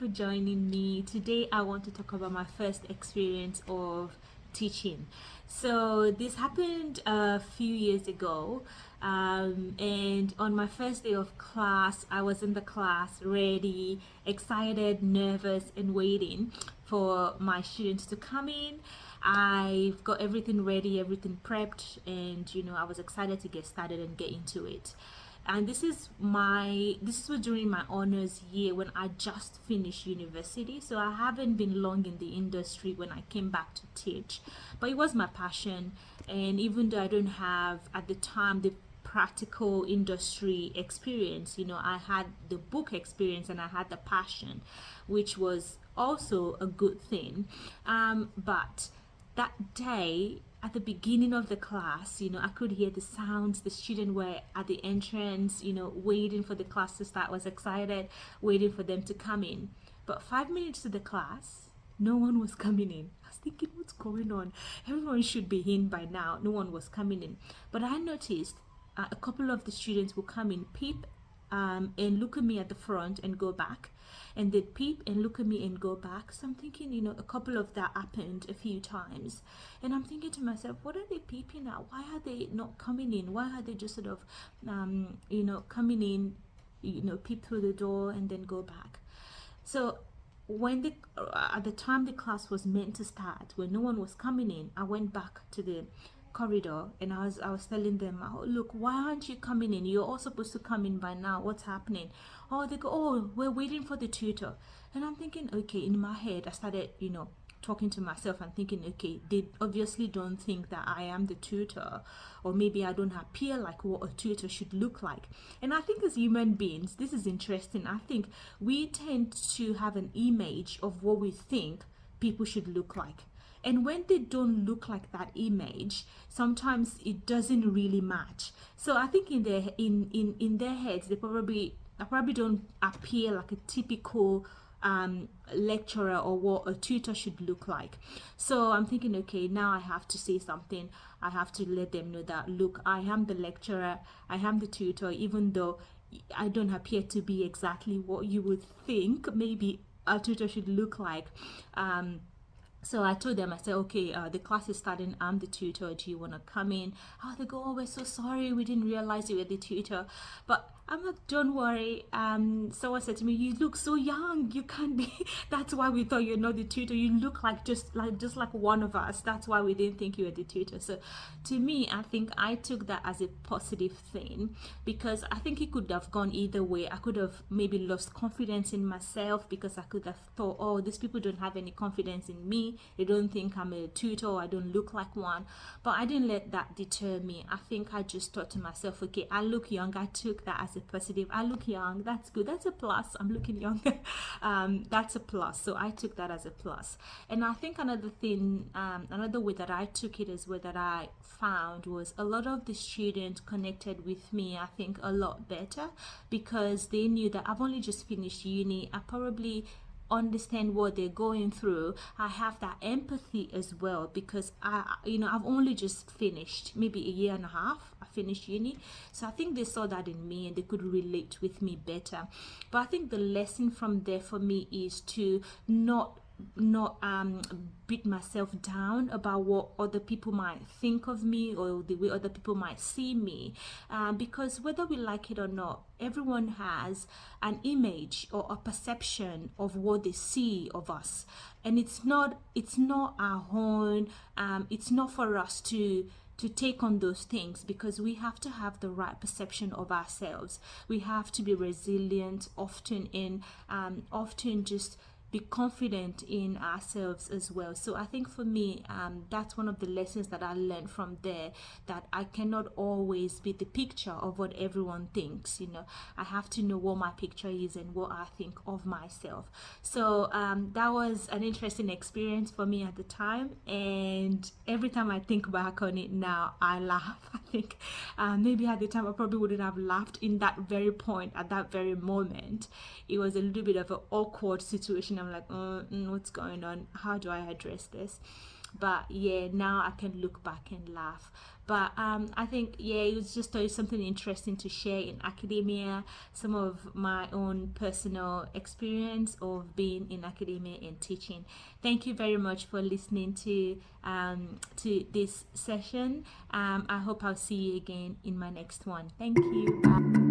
for joining me. Today I want to talk about my first experience of teaching. So this happened a few years ago, and on my first day of class, I was in the class ready, excited, nervous, and waiting for my students to come in. I've got everything ready, everything prepped, and I was excited to get started and get into it. And this was during my honors year when I just finished university, so I haven't been long in the industry when I came back to teach, but it was my passion. And even though I don't have at the time the practical industry experience, I had the book experience and I had the passion, which was also a good thing. But that day at the beginning of the class, I could hear the sounds. The students were at the entrance, waiting for the class to start. I was excited, waiting for them to come in. But 5 minutes to the class, no one was coming in. I was thinking, what's going on? Everyone should be in by now. No one was coming in. But I noticed a couple of the students will come in, peep, and look at me at the front and go back, and they'd peep and look at me and go back. So I'm thinking, a couple of that happened a few times, and I'm thinking to myself, what are they peeping at? Why are they not coming in? Why are they just sort of coming in, peep through the door and then go back? So when at the time the class was meant to start, when no one was coming in, I went back to the corridor and I was telling them, oh, look, why aren't you coming in? You're all supposed to come in by now. What's happening? Oh, they go, oh, we're waiting for the tutor. And I'm thinking, okay, in my head I started talking to myself and thinking, okay, they obviously don't think that I am the tutor, or maybe I don't appear like what a tutor should look like. And I think as human beings, this is interesting. I think we tend to have an image of what we think people should look like, and when they don't look like that image, sometimes it doesn't really match. So I think in their heads, they probably don't appear like a typical lecturer or what a tutor should look like. So I'm thinking, okay, now I have to say something. I have to let them know that, look, I am the lecturer, I am the tutor, even though I don't appear to be exactly what you would think maybe a tutor should look like. So I told them, I said, okay, the class is starting. I'm the tutor. Do you want to come in? Oh, they go, oh, we're so sorry. We didn't realize you were the tutor. But I'm like, don't worry. Someone said to me, you look so young. You can't be. That's why we thought you're not the tutor. You look like just like one of us. That's why we didn't think you were the tutor. So to me, I think I took that as a positive thing, because I think it could have gone either way. I could have maybe lost confidence in myself, because I could have thought, oh, these people don't have any confidence in me. They don't think I'm a tutor, or I don't look like one. But I didn't let that deter me. I think I just thought to myself, okay, I look young. I took that as a positive. I look young. That's good. That's a plus. I'm looking younger. That's a plus. So I took that as a plus. And I think another thing, another way that I took it, as well, that I found was a lot of the students connected with me, I think, a lot better, because they knew that I've only just finished uni. I probably understand what they're going through. I have that empathy as well, because I've only just finished, maybe a year and a half I finished uni. So I think they saw that in me and they could relate with me better. But I think the lesson from there for me is to not beat myself down about what other people might think of me, or the way other people might see me, because whether we like it or not, everyone has an image or a perception of what they see of us, and it's not our own. It's not for us to take on those things, because we have to have the right perception of ourselves. We have to be resilient often, and often just be confident in ourselves as well. So I think for me, that's one of the lessons that I learned from there, that I cannot always be the picture of what everyone thinks. I have to know what my picture is and what I think of myself. So that was an interesting experience for me at the time, and every time I think back on it now, I laugh. I think maybe at the time I probably wouldn't have laughed in that very point, at that very moment. It was a little bit of an awkward situation. I'm like, what's going on? How do I address this? but yeah, now I can look back and laugh. But I think, yeah, it was just something interesting to share in academia, some of my own personal experience of being in academia and teaching. Thank you very much for listening to this session. I hope I'll see you again in my next one. Thank you. Bye.